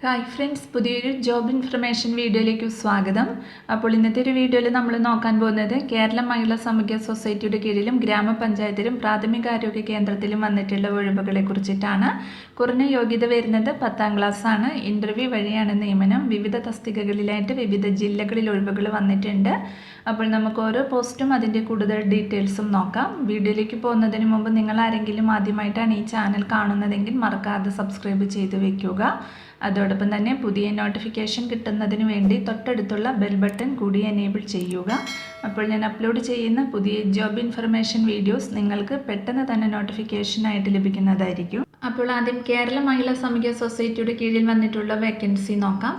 Hi friends, പുതിയൊരു job information വീഡിയോയിലേക്ക് സ്വാഗതം. അപ്പോൾ ഇന്നത്തെ ഒരു വീഡിയോയിൽ നമ്മൾ നോക്കാൻ പോകുന്നത് കേരള മഹിളാ സമഗ്ര സൊസൈറ്റിയുടെ കീഴിലും ഗ്രാമപഞ്ചായത്തിലും പ്രാഥമികാരോഗ്യ കേന്ദ്രത്തിലും വന്നിട്ടുള്ള ഒഴിവുകളെ കുറിച്ചിട്ടാണ്. കുറഞ്ഞ യോഗ്യത വരുന്നത് 10ാം ക്ലാസ് ആണ്. ഇൻ്റർവ്യൂ വഴിയാണ് നിയമനം. വിവിധ തസ്തികകളിലായിട്ട് വിവിധ ജില്ലകളിൽ ഒഴിവുകൾ വന്നിട്ടുണ്ട്. അപ്പോൾ നമുക്ക് ഓരോ പോസ്റ്റും അതിൻ്റെ കൂടുതൽ ഡീറ്റെയിൽസും നോക്കാം. വീഡിയോയിലേക്ക് പോകുന്നതിന് മുമ്പ് നിങ്ങൾ ആരെങ്കിലും ആദ്യമായിട്ടാണ് ഈ ചാനൽ കാണുന്നതെങ്കിൽ മറക്കാതെ സബ്സ്ക്രൈബ് ചെയ്ത് വെക്കുക. അതോടൊപ്പം തന്നെ പുതിയ നോട്ടിഫിക്കേഷൻ കിട്ടുന്നതിന് വേണ്ടി തൊട്ടടുത്തുള്ള ബെൽ ബട്ടൺ കൂടി എനേബിൾ ചെയ്യുക. അപ്പോൾ ഞാൻ അപ്ലോഡ് ചെയ്യുന്ന പുതിയ ജോബ് ഇൻഫർമേഷൻ വീഡിയോസ് നിങ്ങൾക്ക് പെട്ടെന്ന് തന്നെ നോട്ടിഫിക്കേഷനായിട്ട് ലഭിക്കുന്നതായിരിക്കും. അപ്പോൾ ആദ്യം കേരള മഹിളാ സമഗ്ര സൊസൈറ്റിയുടെ കീഴിൽ വന്നിട്ടുള്ള വേക്കൻസി നോക്കാം.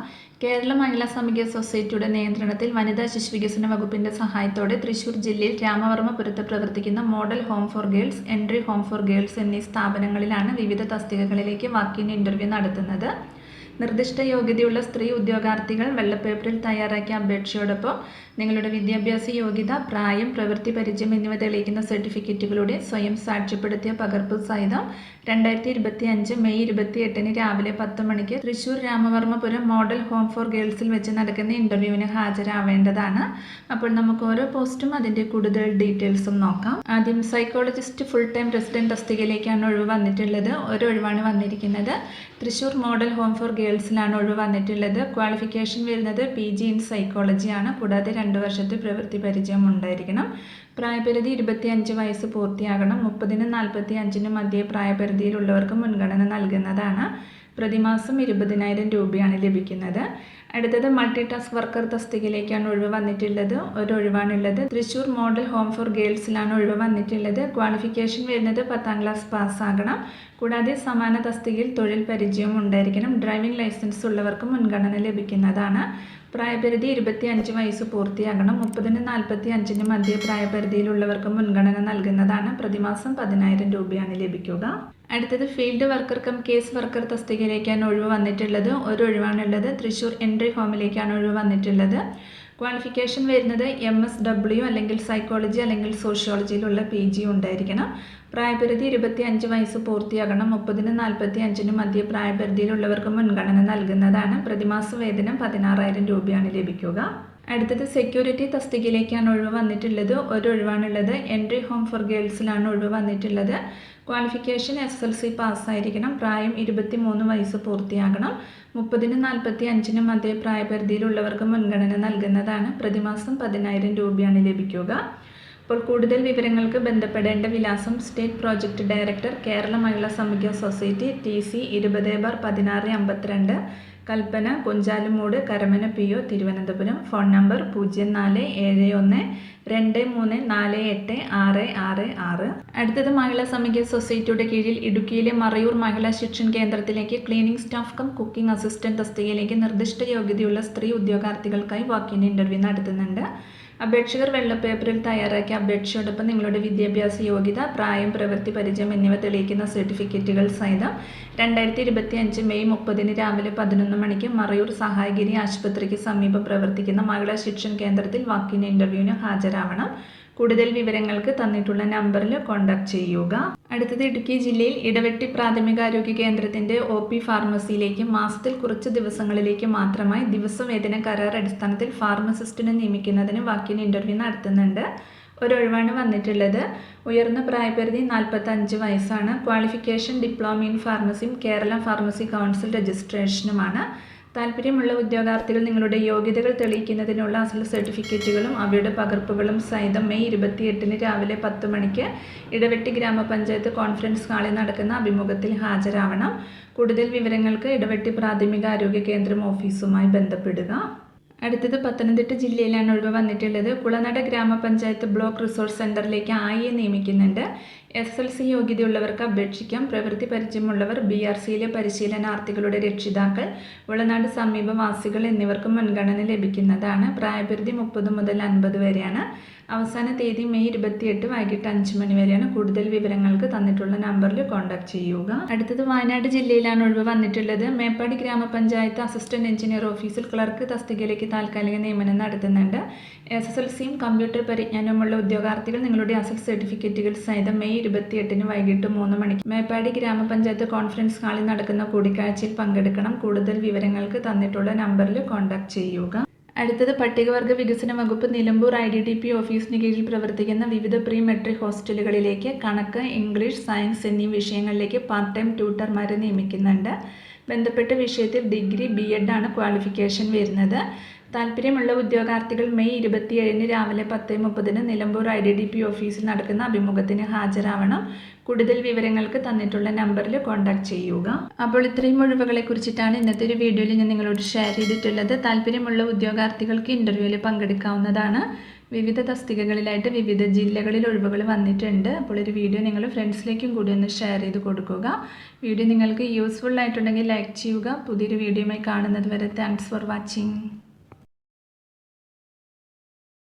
കേരള മഹിളാ സമഗ്ര സൊസൈറ്റിയുടെ നിയന്ത്രണത്തിൽ വനിതാ ശിശുവികസന വകുപ്പിൻ്റെ സഹായത്തോടെ തൃശ്ശൂർ ജില്ലയിൽ രാമവർമ്മപുരത്ത് പ്രവർത്തിക്കുന്ന model home for girls, entry home for girls എന്നീ സ്ഥാപനങ്ങളിലാണ് വിവിധ തസ്തികകളിലേക്ക് വാക്കിൻ ഇൻ്റർവ്യൂ നടത്തുന്നത്. നിർദ്ദിഷ്ട യോഗ്യതയുള്ള സ്ത്രീ ഉദ്യോഗാർത്ഥികൾ വെള്ളപ്പേപ്പറിൽ തയ്യാറാക്കിയ അപേക്ഷയോടൊപ്പം നിങ്ങളുടെ വിദ്യാഭ്യാസ യോഗ്യത, പ്രായം, പ്രവൃത്തി പരിചയം എന്നിവ തെളിയിക്കുന്ന സർട്ടിഫിക്കറ്റുകളുടെ സ്വയം സാക്ഷ്യപ്പെടുത്തിയ പകർപ്പ് സഹിതം 2025 മെയ് 28 രാവിലെ 10 മണിക്ക് Thrissur Ramavarmapuram model home for ഗേൾസിൽ വെച്ച് നടക്കുന്ന ഇൻ്റർവ്യൂവിന് ഹാജരാവേണ്ടതാണ്. അപ്പോൾ നമുക്ക് ഓരോ പോസ്റ്റും അതിൻ്റെ കൂടുതൽ ഡീറ്റെയിൽസും നോക്കാം. ആദ്യം സൈക്കോളജിസ്റ്റ് ഫുൾ ടൈം റെസിഡൻറ്റ് തസ്തികയിലേക്കാണ് ഒഴിവ് വന്നിട്ടുള്ളത്. ഒരു ഒഴിവാണ് വന്നിരിക്കുന്നത്. തൃശ്ശൂർ മോഡൽ ഹോം ഫോർ ഗേൾസിലാണ് ഒഴിവ് വന്നിട്ടുള്ളത്. ക്വാളിഫിക്കേഷൻ വരുന്നത് PG ഇൻ സൈക്കോളജിയാണ്. കൂടാതെ 2 വർഷത്തെ പ്രവൃത്തി പരിചയം ഉണ്ടായിരിക്കണം. പ്രായപരിധി 25 വയസ്സ് പൂർത്തിയാകണം. 30-നും 45-നും മധ്യേ പ്രായപരിധിയിലുള്ളവർക്ക് മുൻഗണന നൽകുന്നതാണ്. പ്രതിമാസം 20,000 രൂപയാണ് ലഭിക്കുന്നത്. അടുത്തത് മൾട്ടി ടാസ്ക് വർക്കർ തസ്തികയിലേക്കാണ് ഒഴിവ് വന്നിട്ടുള്ളത്. ഒരു ഒഴിവാണുള്ളത്. തൃശ്ശൂർ മോഡൽ ഹോം ഫോർ ഗേൾസിലാണ് ഒഴിവ് വന്നിട്ടുള്ളത്. ക്വാളിഫിക്കേഷൻ വരുന്നത് 10ാം ക്ലാസ് പാസ്സാകണം. കൂടാതെ സമാന തസ്തികയിൽ തൊഴിൽ പരിചയവും ഉണ്ടായിരിക്കണം. ഡ്രൈവിംഗ് ലൈസൻസ് ഉള്ളവർക്ക് മുൻഗണന ലഭിക്കുന്നതാണ്. പ്രായപരിധി 25 വയസ്സ് പൂർത്തിയാകണം. 30-നും 45-നും മധ്യേ പ്രായപരിധിയിലുള്ളവർക്ക് മുൻഗണന നൽകുന്നതാണ്. പ്രതിമാസം 10,000 രൂപയാണ് ലഭിക്കുക. അടുത്തത് field worker cum case worker തസ്തികയിലേക്കാണ് ഒഴിവ് വന്നിട്ടുള്ളത്. ഒരു ഒഴിവാണുള്ളത്. തൃശ്ശൂർ എൻട്രി ഹോമിലേക്കാണ് ഒഴിവ് വന്നിട്ടുള്ളത്. ക്വാളിഫിക്കേഷൻ വരുന്നത് MSW അല്ലെങ്കിൽ സൈക്കോളജി അല്ലെങ്കിൽ സോഷ്യോളജിയിലുള്ള PG ഉണ്ടായിരിക്കണം. പ്രായപരിധി 25 വയസ്സ് പൂർത്തിയാകണം. 30-നും 45-നും മധ്യ പ്രായപരിധിയിലുള്ളവർക്ക് മുൻഗണന നൽകുന്നതാണ്. പ്രതിമാസ വേതനം 16,000 രൂപയാണ് ലഭിക്കുക. അടുത്തത് സെക്യൂരിറ്റി തസ്തികയിലേക്കാണ് ഒഴിവ് വന്നിട്ടുള്ളത്. ഒരു ഒഴിവാണുള്ളത്. എൻട്രി ഹോം ഫോർ ഗേൾസിലാണ് ഒഴിവ് വന്നിട്ടുള്ളത്. Qualification SSLC പാസ്സായിരിക്കണം. പ്രായം 23 വയസ്സ് പൂർത്തിയാകണം. 30-നും 45-നും മധ്യേ പ്രായപരിധിയിലുള്ളവർക്ക് മുൻഗണന നൽകുന്നതാണ്. പ്രതിമാസം 10,000 രൂപയാണ് ലഭിക്കുക. അപ്പോൾ കൂടുതൽ വിവരങ്ങൾക്ക് ബന്ധപ്പെടേണ്ട വിലാസം state project director, Kerala Mahila Samagra society, TC 20/1652, Kalpana, Kunchalumood, Karamana PO, Thiruvananthapuram. Phone number 047123486666. അടുത്തത് മഹിളാ സമഗ്ര സൊസൈറ്റിയുടെ കീഴിൽ ഇടുക്കിയിലെ മറയൂർ മഹിളാ ശിക്ഷൺ കേന്ദ്രത്തിലേക്ക് cleaning staff come cooking assistant തസ്തികയിലേക്ക് നിർദ്ദിഷ്ട യോഗ്യതയുള്ള സ്ത്രീ ഉദ്യോഗാർത്ഥികൾക്കായി വാക്കിൻ ഇൻ്റർവ്യൂ നടത്തുന്നുണ്ട്. അപേക്ഷകർ വെള്ളപ്പേപ്പറിൽ തയ്യാറാക്കിയ അപേക്ഷയോടൊപ്പം നിങ്ങളുടെ വിദ്യാഭ്യാസ യോഗ്യത, പ്രായം, പ്രവൃത്തി പരിചയം എന്നിവ തെളിയിക്കുന്ന സർട്ടിഫിക്കറ്റുകൾ സഹിതം 2025 മെയ് 30 രാവിലെ 11 മണിക്ക് മറയൂർ സഹായഗിരി ആശുപത്രിക്ക് സമീപം പ്രവർത്തിക്കുന്ന മഹിളാ ശിക്ഷൺ കേന്ദ്രത്തിൽ വാക്കിൻ ഇൻ്റർവ്യൂവിന് ഹാജരാവണം. കൂടുതൽ വിവരങ്ങൾക്ക് തന്നിട്ടുള്ള നമ്പറിൽ കോൺടാക്ട് ചെയ്യുക. അടുത്തത് ഇടുക്കി ജില്ലയിൽ ഇടവെട്ടി പ്രാഥമികാരോഗ്യ കേന്ദ്രത്തിൻ്റെ OP ഫാർമസിയിലേക്ക് മാസത്തിൽ കുറച്ച് ദിവസങ്ങളിലേക്ക് മാത്രമായി ദിവസവേതന കരാർ അടിസ്ഥാനത്തിൽ ഫാർമസിസ്റ്റിനെ നിയമിക്കുന്നതിന് വാക്കിൻ ഇൻ്റർവ്യൂ നടത്തുന്നുണ്ട്. ഒരു ഒഴിവാണ് വന്നിട്ടുള്ളത്. ഉയർന്ന പ്രായപരിധി 45 വയസ്സാണ്. ക്വാളിഫിക്കേഷൻ ഡിപ്ലോമ ഇൻ ഫാർമസിയും കേരള ഫാർമസി കൗൺസിൽ രജിസ്ട്രേഷനുമാണ്. താല്പര്യമുള്ള ഉദ്യോഗാർത്ഥികൾ നിങ്ങളുടെ യോഗ്യതകൾ തെളിയിക്കുന്നതിനുള്ള അസൽ സർട്ടിഫിക്കറ്റുകളും അവയുടെ പകർപ്പുകളും സഹിതം മെയ് 28 രാവിലെ 10 മണിക്ക് ഇടവെട്ടി ഗ്രാമപഞ്ചായത്ത് കോൺഫറൻസ് ഹാളിൽ നടക്കുന്ന അഭിമുഖത്തിൽ ഹാജരാവണം. കൂടുതൽ വിവരങ്ങൾക്ക് ഇടവെട്ടി പ്രാഥമിക ആരോഗ്യ കേന്ദ്രം ഓഫീസുമായി ബന്ധപ്പെടുക. അടുത്തത് പത്തനംതിട്ട ജില്ലയിലാണ് ഒഴിവ് വന്നിട്ടുള്ളത്. കുളനട ഗ്രാമപഞ്ചായത്ത് ബ്ലോക്ക് റിസോഴ്സ് സെൻ്ററിലേക്ക് ആയിയെ നിയമിക്കുന്നുണ്ട്. SSLC യോഗ്യതയുള്ളവർക്ക് അപേക്ഷിക്കാം. പ്രവൃത്തി പരിചയമുള്ളവർ, BRCയിലെ പരിശീലനാർത്ഥികളുടെ രക്ഷിതാക്കൾ, ഉളനാട് സമീപവാസികൾ എന്നിവർക്ക് മുൻഗണന ലഭിക്കുന്നതാണ്. പ്രായപരിധി 30 മുതൽ 50 വരെയാണ്. അവസാന തീയതി മെയ് 28 വൈകിട്ട് 5 മണി വരെയാണ്. കൂടുതൽ വിവരങ്ങൾക്ക് തന്നിട്ടുള്ള നമ്പറിൽ കോൺടാക്ട് ചെയ്യുക. അടുത്തത് വയനാട് ജില്ലയിലാണ് ഒഴിവ് വന്നിട്ടുള്ളത്. മേപ്പാടി ഗ്രാമപഞ്ചായത്ത് അസിസ്റ്റന്റ് എഞ്ചിനീയർ ഓഫീസിൽ ക്ലർക്ക് തസ്തികയിലേക്ക് താൽക്കാലിക നിയമനം നടത്തുന്നുണ്ട്. SSLCയും കമ്പ്യൂട്ടർ പരിജ്ഞാനവുമുള്ള ഉദ്യോഗാർത്ഥികൾ നിങ്ങളുടെ അസൽ സർട്ടിഫിക്കറ്റുകൾ സഹിതം മെയ് 28 വൈകിട്ട് 3 മണിക്ക് മേപ്പാടി ഗ്രാമപഞ്ചായത്ത് കോൺഫറൻസ് ഹാളിൽ നടക്കുന്ന കൂടിക്കാഴ്ചയിൽ പങ്കെടുക്കണം. കൂടുതൽ വിവരങ്ങൾക്ക് തന്നിട്ടുള്ള നമ്പറിൽ കോൺടാക്ട് ചെയ്യുക. അടുത്തത് പട്ടികവർഗ വികസന വകുപ്പ് നിലമ്പൂർ IDDP ഓഫീസിന് കീഴിൽ പ്രവർത്തിക്കുന്ന വിവിധ പ്രീ മെട്രിക് ഹോസ്റ്റലുകളിലേക്ക് കണക്ക്, ഇംഗ്ലീഷ്, സയൻസ് എന്നീ വിഷയങ്ങളിലേക്ക് പാർട്ട് ടൈം ട്യൂട്ടർമാരെ നിയമിക്കുന്നുണ്ട്. ബന്ധപ്പെട്ട വിഷയത്തിൽ ഡിഗ്രി, BEd ആണ് ക്വാളിഫിക്കേഷൻ വരുന്നത്. താല്പര്യമുള്ള ഉദ്യോഗാർത്ഥികൾ മെയ് 27 രാവിലെ 10:30 നിലമ്പൂർ IDDP ഓഫീസിൽ നടക്കുന്ന അഭിമുഖത്തിന് ഹാജരാവണം. കൂടുതൽ വിവരങ്ങൾക്ക് തന്നിട്ടുള്ള നമ്പറിൽ കോൺടാക്ട് ചെയ്യുക. അപ്പോൾ ഇത്രയും ഒഴിവുകളെ കുറിച്ചിട്ടാണ് ഇന്നത്തെ ഒരു വീഡിയോയിൽ ഞാൻ നിങ്ങളോട് ഷെയർ ചെയ്തിട്ടുള്ളത്. താല്പര്യമുള്ള ഉദ്യോഗാർത്ഥികൾക്ക് ഇൻ്റർവ്യൂവിൽ പങ്കെടുക്കാവുന്നതാണ്. വിവിധ തസ്തികകളിലായിട്ട് വിവിധ ജില്ലകളിൽ ഒഴിവുകൾ വന്നിട്ടുണ്ട്. അപ്പോൾ ഒരു വീഡിയോ നിങ്ങൾ ഫ്രണ്ട്സിലേക്കും കൂടി ഒന്ന് ഷെയർ ചെയ്ത് കൊടുക്കുക. വീഡിയോ നിങ്ങൾക്ക് യൂസ്ഫുൾ ആയിട്ടുണ്ടെങ്കിൽ ലൈക്ക് ചെയ്യുക. പുതിയൊരു വീഡിയോയുമായി കാണുന്നത് വരെ താങ്ക്സ് ഫോർ വാച്ചിങ്.